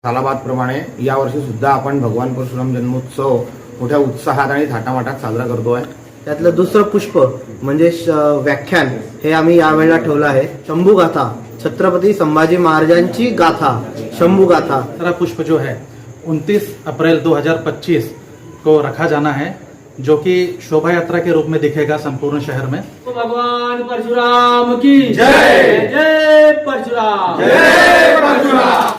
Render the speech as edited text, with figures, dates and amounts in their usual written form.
सालाबादप्रमाणे यावर्षी सुद्धा आपण भगवान परशुराम जन्मोत्सव मोठ्या उत्साहात आणि थाटामाटात साजरा करतोय। त्यातलं दुसरं पुष्प म्हणजे व्याख्यान हे आम्ही यावेळेला ठेवलं आहे, शंभू गाथा, छत्रपती संभाजी महाराजांची गाथा, शंभू गाथा। दूसरा पुष्प जो है 29 अप्रैल 2025 को रखा जाना है, जो कि शोभा यात्रा के रूप में दिखेगा संपूर्ण शहर में। भगवान परशुराम की जय, जय परशुराम, जय परशुराम।